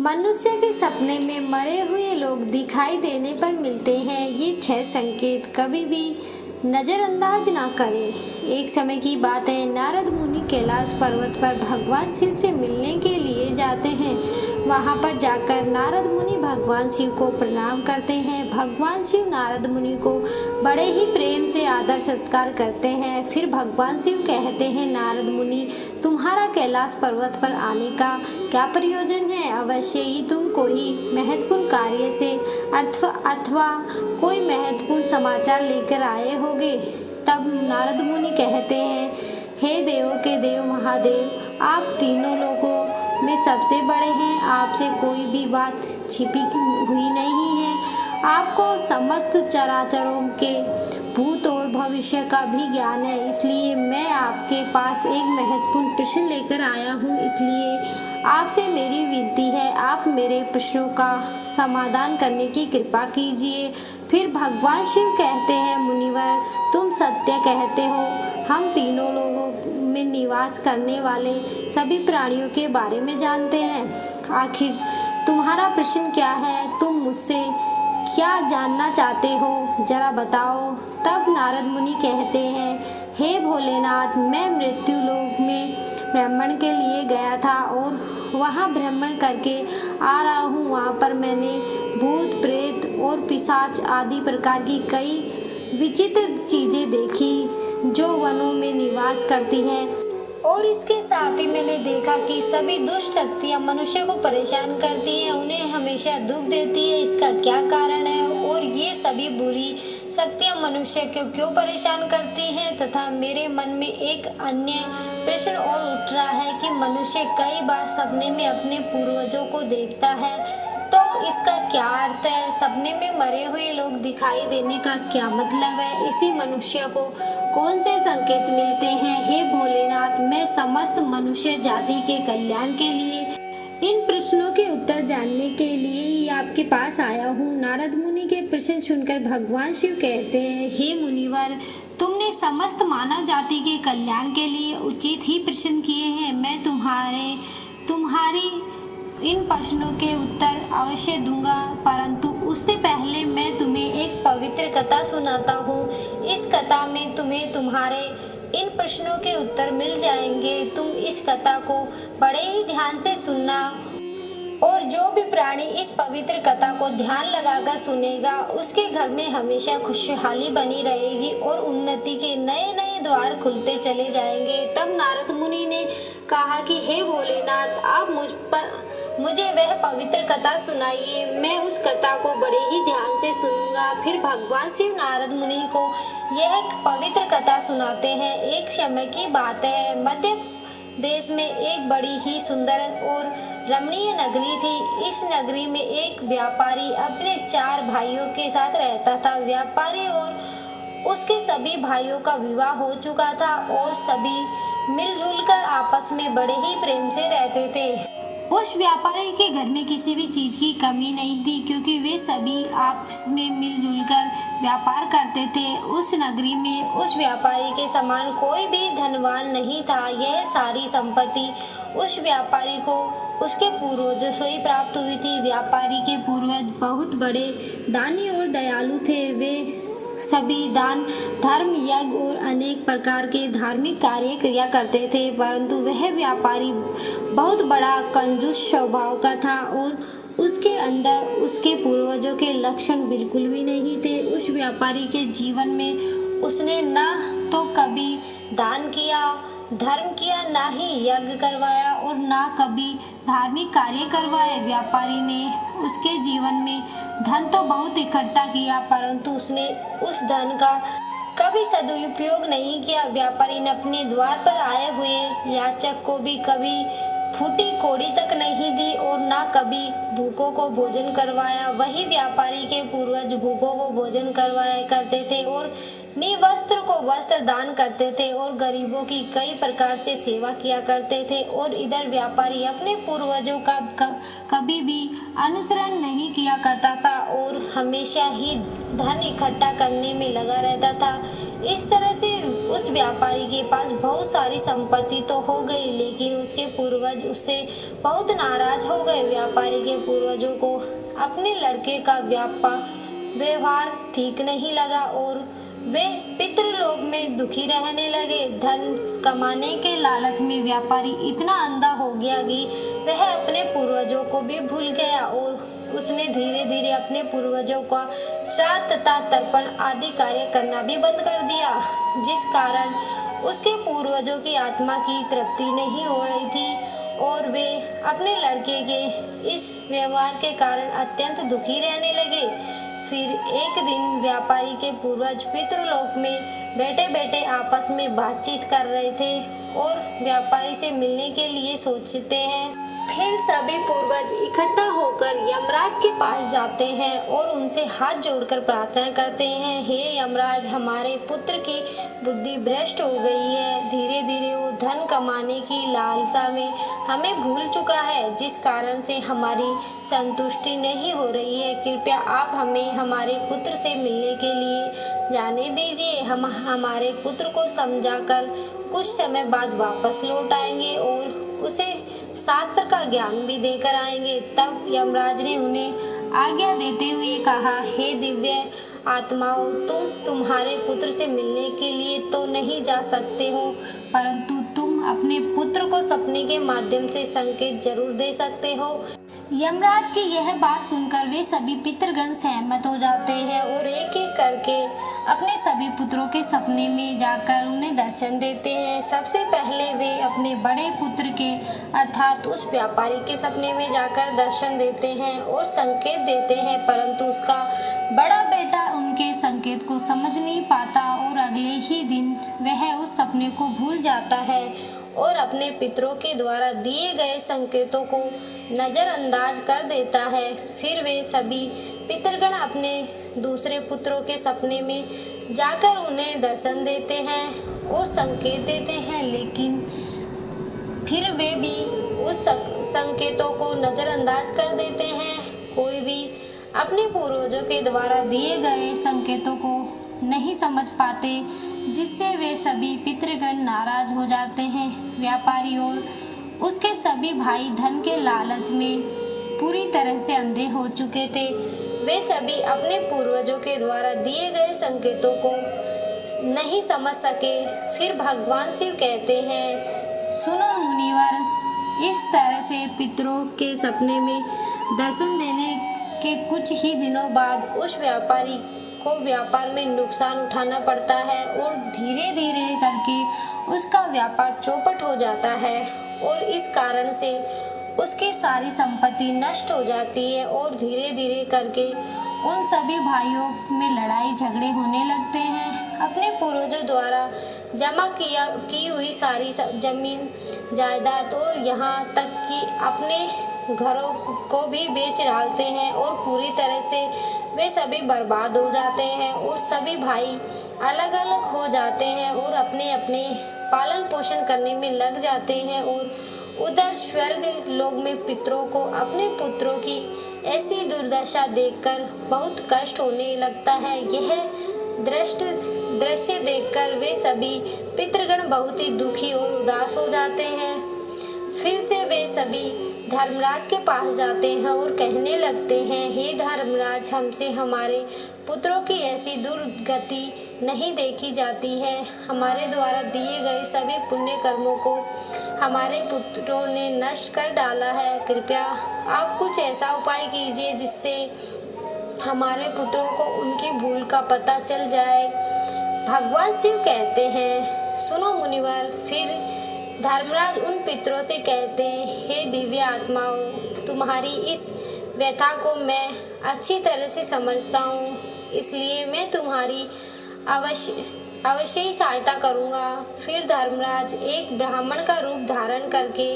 मनुष्य के सपने में मरे हुए लोग दिखाई देने पर मिलते हैं। ये 6 संकेत कभी भी नजरअंदाज ना करें। एक समय की बात है, नारद मुनि कैलाश पर्वत पर भगवान शिव से मिलने के लिए जाते हैं। वहां पर जाकर नारद मुनि भगवान शिव को प्रणाम करते हैं। भगवान शिव नारद मुनि को बड़े ही प्रेम से आदर सत्कार करते हैं। फिर भगवान शिव कहते हैं, नारद मुनि, तुम्हारा कैलाश पर्वत पर आने का क्या प्रयोजन है? अवश्य ही तुम कोई महत्वपूर्ण कार्य से अथवा कोई महत्वपूर्ण समाचार लेकर आए होगे। तब नारद मुनि कहते हैं, हे देवों के देव महादेव, आप तीनों लोगों में सबसे बड़े हैं। आपसे कोई भी बात छिपी हुई नहीं है। आपको समस्त चराचरों के भूत और भविष्य का भी ज्ञान है। इसलिए मैं आपके पास एक महत्वपूर्ण प्रश्न लेकर आया हूँ। इसलिए आपसे मेरी विनती है, आप मेरे प्रश्नों का समाधान करने की कृपा कीजिए। फिर भगवान शिव कहते हैं, मुनिवर, तुम सत्य कहते हो। हम तीनों लोगों में निवास करने वाले सभी प्राणियों के बारे में जानते हैं। आखिर तुम्हारा प्रश्न क्या है? तुम मुझसे क्या जानना चाहते हो, जरा बताओ। तब नारद मुनि कहते हैं, हे भोलेनाथ, मैं मृत्यु लोक में भ्रमण के लिए गया था और वहाँ भ्रमण करके आ रहा हूँ। वहाँ पर मैंने भूत, प्रेत और पिशाच आदि प्रकार की कई विचित्र चीजें देखी जो वनों में निवास करती हैं। और इसके साथ ही मैंने देखा कि सभी दुष्ट शक्तियाँ मनुष्य को परेशान करती हैं, उन्हें हमेशा दुख देती है। इसका क्या कारण है और ये सभी बुरी शक्तियाँ मनुष्य को क्यों परेशान करती हैं? तथा मेरे मन में एक अन्य प्रश्न और उठ रहा है कि मनुष्य कई बार सपने में अपने पूर्वजों को देखता है, तो इसका क्या अर्थ है? सपने में मरे हुए लोग दिखाई देने का क्या मतलब है? इसी मनुष्य को कौन से संकेत मिलते हैं? हे भोलेनाथ, मैं समस्त मनुष्य जाति के कल्याण के लिए इन प्रश्नों के उत्तर जानने के लिए ही आपके पास आया हूँ। नारद मुनि के प्रश्न सुनकर भगवान शिव कहते हैं, हे मुनिवर, तुमने समस्त मानव जाति के कल्याण के लिए उचित ही प्रश्न किए हैं। मैं तुम्हारी इन प्रश्नों के उत्तर अवश्य दूंगा, परंतु उससे पहले मैं तुम्हें एक पवित्र कथा सुनाता हूँ। इस कथा में तुम्हें तुम्हारे इन प्रश्नों के उत्तर मिल जाएंगे। तुम इस कथा को बड़े ही ध्यान से सुनना, और जो भी प्राणी इस पवित्र कथा को ध्यान लगाकर सुनेगा, उसके घर में हमेशा खुशहाली बनी रहेगी और उन्नति के नए नए द्वार खुलते चले जाएंगे। तब नारद मुनि ने कहा कि हे भोलेनाथ, आप मुझे वह पवित्र कथा सुनाइए। मैं उस कथा को बड़े ही ध्यान से सुनूंगा। फिर भगवान शिव नारद मुनि को यह पवित्र कथा सुनाते हैं। एक समय की बात है, मध्य देश में एक बड़ी ही सुंदर और रमणीय नगरी थी। इस नगरी में एक व्यापारी अपने 4 भाइयों के साथ रहता था। व्यापारी और उसके सभी भाइयों का विवाह हो चुका था और सभी मिलजुल कर आपस में बड़े ही प्रेम से रहते थे। उस व्यापारी के घर में किसी भी चीज की कमी नहीं थी, क्योंकि वे सभी आपस में मिलजुल कर व्यापार करते थे। उस नगरी में उस व्यापारी के समान कोई भी धनवान नहीं था। यह सारी संपत्ति उस व्यापारी को उसके पूर्वजों से ही प्राप्त हुई थी। व्यापारी के पूर्वज बहुत बड़े दानी और दयालु थे। वे सभी दान, धर्म, यज्ञ और अनेक प्रकार के धार्मिक कार्य किया करते थे, परंतु वह व्यापारी बहुत बड़ा कंजूस स्वभाव का था और उसके अंदर उसके पूर्वजों के लक्षण बिल्कुल भी नहीं थे। उस व्यापारी के जीवन में उसने न तो कभी दान किया, धर्म किया, ना ही यज्ञ करवाया और ना कभी धार्मिक कार्य करवाए। व्यापारी ने उसके जीवन में धन तो बहुत इकट्ठा किया, परंतु उसने उस धन का कभी सदुपयोग नहीं किया। व्यापारी ने अपने द्वार पर आए हुए याचक को भी कभी फूटी कौड़ी तक नहीं दी और ना कभी भूखों को भोजन करवाया। वही व्यापारी के पूर्वज भूखों को भोजन करवाया करते थे और निवस्त्र को वस्त्र दान करते थे और गरीबों की कई प्रकार से सेवा किया करते थे। और इधर व्यापारी अपने पूर्वजों का कभी भी अनुसरण नहीं किया करता था और हमेशा ही धन इकट्ठा करने में लगा रहता था। इस तरह से उस व्यापारी के पास बहुत सारी संपत्ति तो हो गई, लेकिन उसके पूर्वज उससे बहुत नाराज हो गए। व्यापारी के पूर्वजों को अपने लड़के का व्यवहार ठीक नहीं लगा और वे पितृलोक में दुखी रहने लगे। धन कमाने के लालच में व्यापारी इतना अंधा हो गया कि वह अपने पूर्वजों को भी भूल गया और उसने धीरे धीरे अपने पूर्वजों का श्राद्ध तथा तर्पण आदि कार्य करना भी बंद कर दिया, जिस कारण उसके पूर्वजों की आत्मा की तृप्ति नहीं हो रही थी और वे अपने लड़के के इस व्यवहार के कारण अत्यंत दुखी रहने लगे। फिर एक दिन व्यापारी के पूर्वज पितृलोक में बैठे बैठे आपस में बातचीत कर रहे थे और व्यापारी से मिलने के लिए सोचते हैं। फिर सभी पूर्वज इकट्ठा होकर यमराज के पास जाते हैं और उनसे हाथ जोड़कर प्रार्थना करते हैं, हे यमराज, हमारे पुत्र की बुद्धि भ्रष्ट हो गई है। धीरे धीरे वो धन कमाने की लालसा में हमें भूल चुका है, जिस कारण से हमारी संतुष्टि नहीं हो रही है। कृपया आप हमें हमारे पुत्र से मिलने के लिए जाने दीजिए। हम हमारे पुत्र को समझाकर कुछ समय बाद वापस लौट आएंगे और उसे शास्त्र का ज्ञान भी देकर आएंगे। तब यमराज ने उन्हें आज्ञा देते हुए कहा, हे दिव्य आत्माओं, तुम तुम्हारे पुत्र से मिलने के लिए तो नहीं जा सकते हो, परंतु तुम अपने पुत्र को सपने के माध्यम से संकेत जरूर दे सकते हो। यमराज की यह बात सुनकर वे सभी पितृगण सहमत हो जाते हैं और एक एक करके अपने सभी पुत्रों के सपने में जाकर उन्हें दर्शन देते हैं। सबसे पहले वे अपने बड़े पुत्र के अर्थात उस व्यापारी के सपने में जाकर दर्शन देते हैं और संकेत देते हैं, परंतु उसका बड़ा बेटा उनके संकेत को समझ नहीं पाता और अगले ही दिन वह उस सपने को भूल जाता है और अपने पितरों के द्वारा दिए गए संकेतों को नजरअंदाज कर देता है। फिर वे सभी पितरगण अपने दूसरे पुत्रों के सपने में जाकर उन्हें दर्शन देते हैं और संकेत देते हैं, लेकिन फिर वे भी उस संकेतों को नजरअंदाज कर देते हैं। कोई भी अपने पूर्वजों के द्वारा दिए गए संकेतों को नहीं समझ पाते, जिससे वे सभी पितृगण नाराज हो जाते हैं। व्यापारी और उसके सभी भाई धन के लालच में पूरी तरह से अंधे हो चुके थे। वे सभी अपने पूर्वजों के द्वारा दिए गए संकेतों को नहीं समझ सके। फिर भगवान शिव कहते हैं, सुनो मुनिवर, इस तरह से पितरों के सपने में दर्शन देने के कुछ ही दिनों बाद उस व्यापारी को व्यापार में नुकसान उठाना पड़ता है और धीरे धीरे करके उसका व्यापार चौपट हो जाता है और इस कारण से उसकी सारी संपत्ति नष्ट हो जाती है और धीरे धीरे करके उन सभी भाइयों में लड़ाई झगड़े होने लगते हैं। अपने पूर्वजों द्वारा जमा की हुई सारी जमीन जायदाद और यहाँ तक कि अपने घरों को भी बेच डालते हैं और पूरी तरह से वे सभी बर्बाद हो जाते हैं और सभी भाई अलग अलग हो जाते हैं और अपने अपने पालन पोषण करने में लग जाते हैं। और उधर स्वर्ग लोक में पितरों को अपने पुत्रों की ऐसी दुर्दशा देखकर बहुत कष्ट होने लगता है। यह दृश्य देखकर वे सभी पितृगण बहुत ही दुखी और उदास हो जाते हैं। फिर से वे सभी धर्मराज के पास जाते हैं और कहने लगते हैं, हे धर्मराज, हमसे हमारे पुत्रों की ऐसी दुर्गति नहीं देखी जाती है। हमारे द्वारा दिए गए सभी पुण्य कर्मों को हमारे पुत्रों ने नष्ट कर डाला है। कृपया आप कुछ ऐसा उपाय कीजिए जिससे हमारे पुत्रों को उनकी भूल का पता चल जाए। भगवान शिव कहते हैं, सुनो मुनिवर। फिर धर्मराज उन पितरों से कहते हैं, हे दिव्य आत्माओं, तुम्हारी इस व्यथा को मैं अच्छी तरह से समझता हूँ, इसलिए मैं तुम्हारी अवश्य ही सहायता करूँगा। फिर धर्मराज एक ब्राह्मण का रूप धारण करके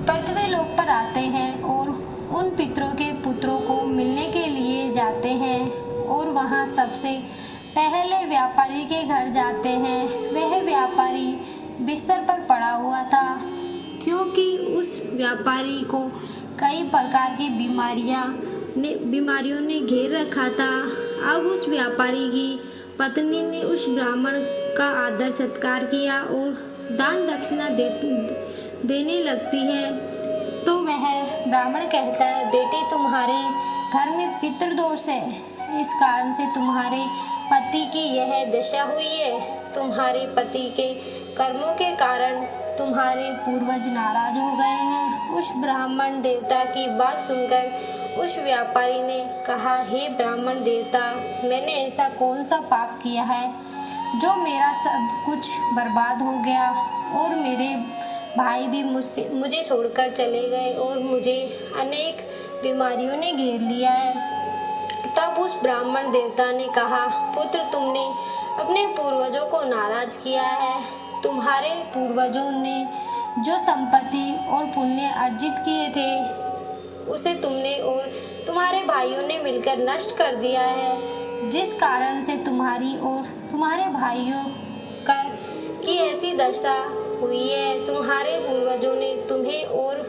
पृथ्वी लोक पर आते हैं और उन पितरों के पुत्रों को मिलने के लिए जाते हैं और वहाँ सबसे पहले व्यापारी के घर जाते हैं। वह व्यापारी बिस्तर पर पड़ा हुआ था, क्योंकि उस व्यापारी को कई प्रकार की बीमारियों ने घेर रखा था। अब उस व्यापारी की पत्नी ने उस ब्राह्मण का आदर सत्कार किया और दान दक्षिणा देने लगती है तो वह ब्राह्मण कहता है, बेटी तुम्हारे घर में पितृदोष है, इस कारण से तुम्हारे पति की यह दशा हुई है। तुम्हारे पति के कर्मों के कारण तुम्हारे पूर्वज नाराज हो गए हैं। उस ब्राह्मण देवता की बात सुनकर उस व्यापारी ने कहा, हे ब्राह्मण देवता, मैंने ऐसा कौन सा पाप किया है जो मेरा सब कुछ बर्बाद हो गया और मेरे भाई भी मुझे छोड़कर चले गए और मुझे अनेक बीमारियों ने घेर लिया है। तब उस ब्राह्मण देवता ने कहा, पुत्र, तुमने अपने पूर्वजों को नाराज किया है। तुम्हारे पूर्वजों ने जो संपत्ति और पुण्य अर्जित किए थे उसे तुमने और तुम्हारे भाइयों ने मिलकर नष्ट कर दिया है, जिस कारण से तुम्हारी और तुम्हारे भाइयों की ऐसी दशा हुई है। तुम्हारे पूर्वजों ने तुम्हें और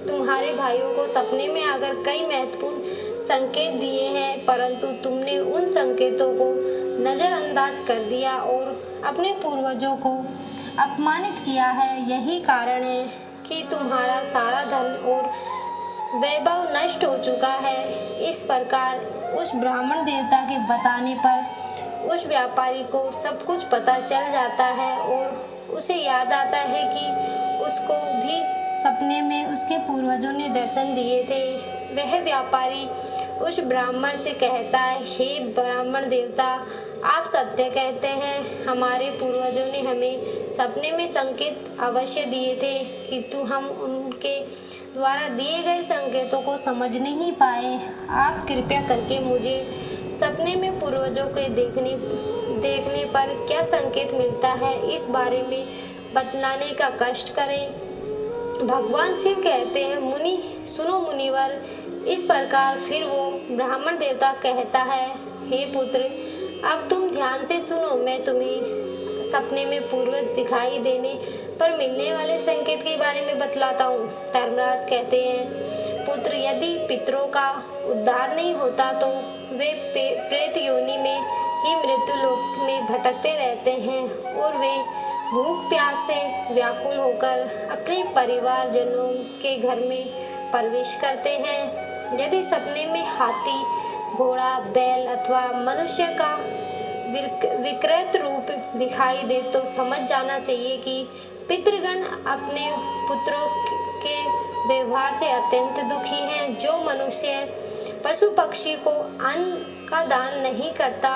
तुम्हारे भाइयों को सपने में आकर कई महत्वपूर्ण संकेत दिए हैं, परंतु तुमने उन संकेतों को नजरअंदाज कर दिया और अपने पूर्वजों को अपमानित किया है। यही कारण है कि तुम्हारा सारा धन और वैभव नष्ट हो चुका है। इस प्रकार उस ब्राह्मण देवता के बताने पर उस व्यापारी को सब कुछ पता चल जाता है और उसे याद आता है कि उसको भी सपने में उसके पूर्वजों ने दर्शन दिए थे। वह व्यापारी उस ब्राह्मण से कहता है, हे ब्राह्मण देवता, आप सत्य कहते हैं। हमारे पूर्वजों ने हमें सपने में संकेत अवश्य दिए थे, किंतु हम उनके द्वारा दिए गए संकेतों को समझ नहीं पाए। आप कृपया करके मुझे सपने में पूर्वजों के देखने पर क्या संकेत मिलता है, इस बारे में बतलाने का कष्ट करें। भगवान शिव कहते हैं, मुनि सुनो मुनिवर। इस प्रकार फिर वो ब्राह्मण देवता कहता है, हे पुत्र, अब तुम ध्यान से सुनो। मैं तुम्हें सपने में पूर्वज दिखाई देने पर मिलने वाले संकेत के बारे में बतलाता हूँ। धर्मराज कहते हैं, पुत्र, यदि पितरों का उद्धार नहीं होता तो वे प्रेत योनि में ही मृत्यु लोक में भटकते रहते हैं और वे भूख प्यास से व्याकुल होकर अपने परिवार जनों के घर में प्रवेश करते हैं। यदि सपने में हाथी, घोड़ा, बैल अथवा मनुष्य का विकृत रूप दिखाई दे तो समझ जाना चाहिए कि पितृगण अपने पुत्रों के व्यवहार से अत्यंत दुखी हैं। जो मनुष्य पशु पक्षी को अन्न का दान नहीं करता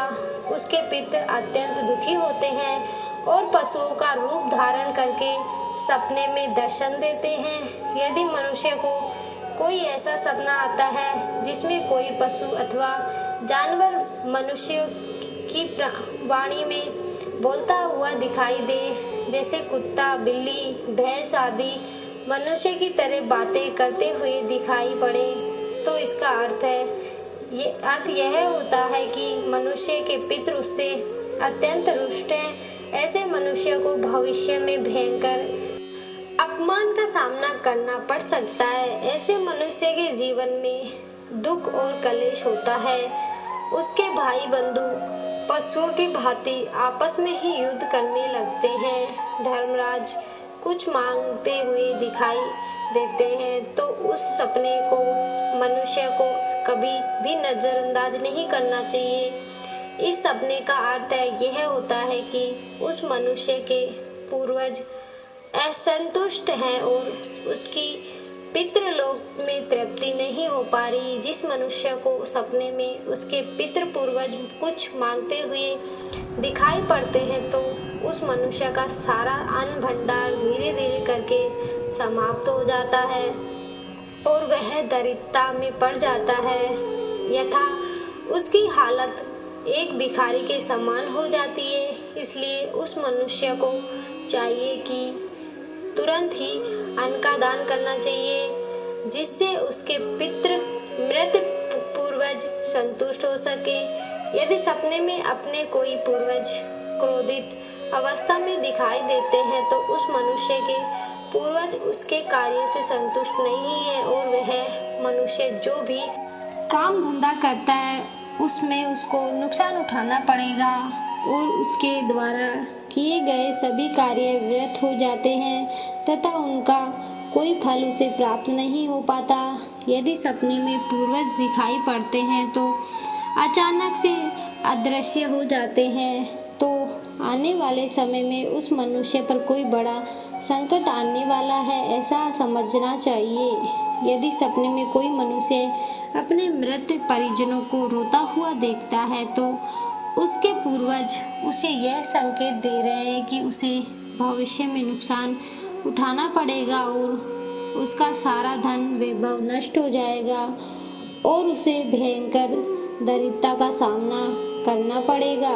उसके पितृ अत्यंत दुखी होते हैं और पशुओं का रूप धारण करके सपने में दर्शन देते हैं। यदि मनुष्य को कोई ऐसा सपना आता है जिसमें कोई पशु अथवा जानवर मनुष्य की वाणी में बोलता हुआ दिखाई दे, जैसे कुत्ता, बिल्ली, भैंस आदि मनुष्य की तरह बातें करते हुए दिखाई पड़े, तो इसका अर्थ यह होता है कि मनुष्य के पितृ उससे अत्यंत रुष्ट हैं। ऐसे मनुष्य को भविष्य में भयंकर अपमान का सामना करना पड़ सकता है। ऐसे मनुष्य के जीवन में दुख और कलेश होता है। उसके भाई बंधु पशुओं की भांति आपस में ही युद्ध करने लगते हैं। धर्मराज कुछ मांगते हुए दिखाई देते हैं तो उस सपने को मनुष्य को कभी भी नजरअंदाज नहीं करना चाहिए। इस सपने का अर्थ यह होता है कि उस मनुष्य के पूर्वज असंतुष्ट हैं और उसकी पितृलोक में तृप्ति नहीं हो पा रही। जिस मनुष्य को सपने में उसके पितृ पूर्वज कुछ मांगते हुए दिखाई पड़ते हैं तो उस मनुष्य का सारा अन्न भंडार धीरे धीरे करके समाप्त हो जाता है और वह दरिद्रता में पड़ जाता है, यथा उसकी हालत एक भिखारी के समान हो जाती है। इसलिए उस मनुष्य को चाहिए कि तुरंत ही अन्न का दान करना चाहिए, जिससे उसके पितृ मृत पूर्वज संतुष्ट हो सके। यदि सपने में अपने कोई पूर्वज क्रोधित अवस्था में दिखाई देते हैं तो उस मनुष्य के पूर्वज उसके कार्य से संतुष्ट नहीं है और वह मनुष्य जो भी काम धंधा करता है उसमें उसको नुकसान उठाना पड़ेगा और उसके द्वारा किए गए सभी कार्य व्यर्थ हो जाते हैं तथा उनका कोई फल उसे प्राप्त नहीं हो पाता। यदि सपने में पूर्वज दिखाई पड़ते हैं तो अचानक से अदृश्य हो जाते हैं तो आने वाले समय में उस मनुष्य पर कोई बड़ा संकट आने वाला है ऐसा समझना चाहिए। यदि सपने में कोई मनुष्य अपने मृत परिजनों को रोता हुआ देखता है तो उसके पूर्वज उसे यह संकेत दे रहे हैं कि उसे भविष्य में नुकसान उठाना पड़ेगा और उसका सारा धन वैभव नष्ट हो जाएगा और उसे भयंकर दरिद्रता का सामना करना पड़ेगा।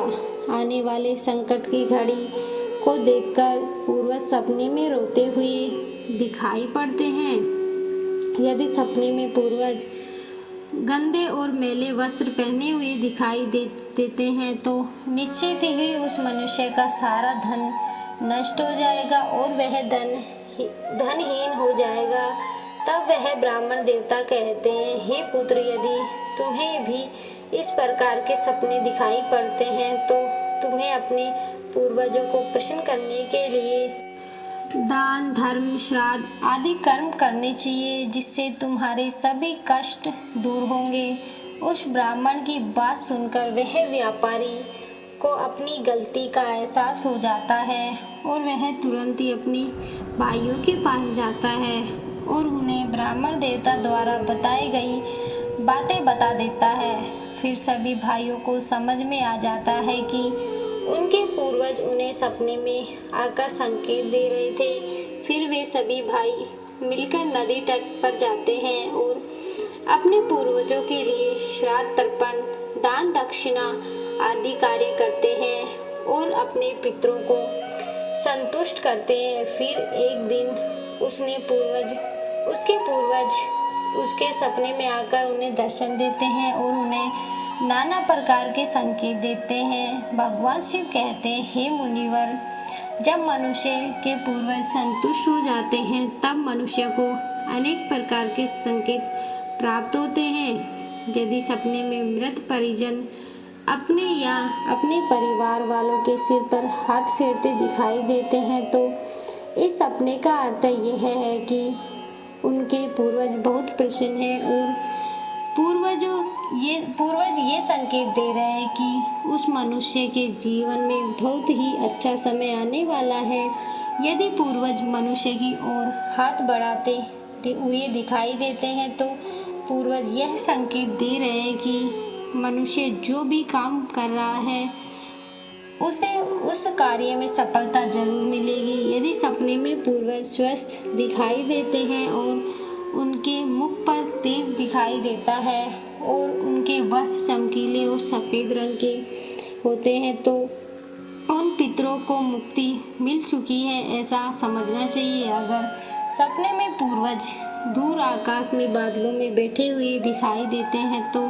आने वाले संकट की घड़ी को देखकर पूर्वज सपने में रोते हुए दिखाई पड़ते हैं। यदि सपने में पूर्वज गंदे और मैले वस्त्र पहने हुए दिखाई देते हैं तो निश्चित ही उस मनुष्य का सारा धन नष्ट हो जाएगा और वह धनहीन हो जाएगा। तब वह ब्राह्मण देवता कहते हैं, हे पुत्र, यदि तुम्हें भी इस प्रकार के सपने दिखाई पड़ते हैं तो तुम्हें अपने पूर्वजों को प्रसन्न करने के लिए दान, धर्म, श्राद्ध आदि कर्म करने चाहिए जिससे तुम्हारे सभी कष्ट दूर होंगे। उस ब्राह्मण की बात सुनकर वह व्यापारी को अपनी गलती का एहसास हो जाता है और वह तुरंत ही अपने भाइयों के पास जाता है और उन्हें ब्राह्मण देवता द्वारा बताई गई बातें बता देता है। फिर सभी भाइयों को समझ में आ जाता है कि उनके पूर्वज उन्हें सपने में आकर संकेत दे रहे थे। फिर वे सभी भाई मिलकर नदी तट पर जाते हैं और अपने पूर्वजों के लिए श्राद्ध, तर्पण, दान, दक्षिणा आदि कार्य करते हैं और अपने पितरों को संतुष्ट करते हैं। फिर एक दिन उसके पूर्वज उसके सपने में आकर उन्हें दर्शन देते हैं और उन्हें नाना प्रकार के संकेत देते हैं। भगवान शिव कहते हैं, हे मुनिवर, जब मनुष्य के पूर्वज संतुष्ट हो जाते हैं तब मनुष्य को अनेक प्रकार के संकेत प्राप्त होते हैं। यदि सपने में मृत परिजन अपने या अपने परिवार वालों के सिर पर हाथ फेरते दिखाई देते हैं तो इस सपने का अर्थ यह है कि उनके पूर्वज बहुत प्रसन्न हैं और पूर्वज ये संकेत दे रहे हैं कि उस मनुष्य के जीवन में बहुत ही अच्छा समय आने वाला है। यदि पूर्वज मनुष्य की ओर हाथ बढ़ाते हुए दिखाई देते हैं तो पूर्वज यह संकेत दे रहे हैं कि मनुष्य जो भी काम कर रहा है उसे उस कार्य में सफलता जरूर मिलेगी। यदि सपने में पूर्वज स्वस्थ दिखाई देते हैं और उनके मुख पर तेज दिखाई देता है और उनके वस्त्र चमकीले और सफ़ेद रंग के होते हैं तो उन पितरों को मुक्ति मिल चुकी है ऐसा समझना चाहिए। अगर सपने में पूर्वज दूर आकाश में बादलों में बैठे हुए दिखाई देते हैं तो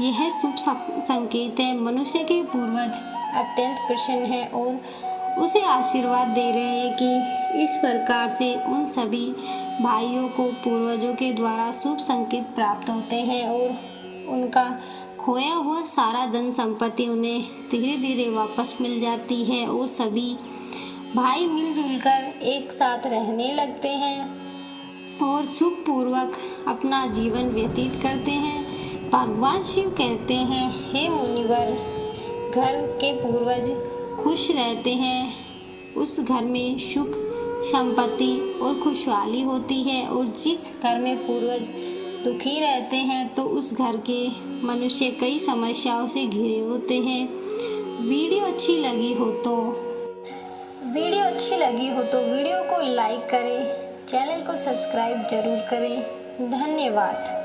यह शुभ संकेत है। मनुष्य के पूर्वज अत्यंत प्रसन्न है और उसे आशीर्वाद दे रहे हैं कि इस प्रकार से उन सभी भाइयों को पूर्वजों के द्वारा शुभ संकेत प्राप्त होते हैं और उनका खोया हुआ सारा धन संपत्ति उन्हें धीरे धीरे वापस मिल जाती है और सभी भाई मिलजुल कर एक साथ रहने लगते हैं और सुख पूर्वक अपना जीवन व्यतीत करते हैं। भगवान शिव कहते हैं, हे मुनिवर, घर के पूर्वज खुश रहते हैं उस घर में सुख, संपत्ति और खुशहाली होती है और जिस घर में पूर्वज दुखी रहते हैं तो उस घर के मनुष्य कई समस्याओं से घिरे होते हैं। वीडियो अच्छी लगी हो तो वीडियो को लाइक करें, चैनल को सब्सक्राइब जरूर करें। धन्यवाद।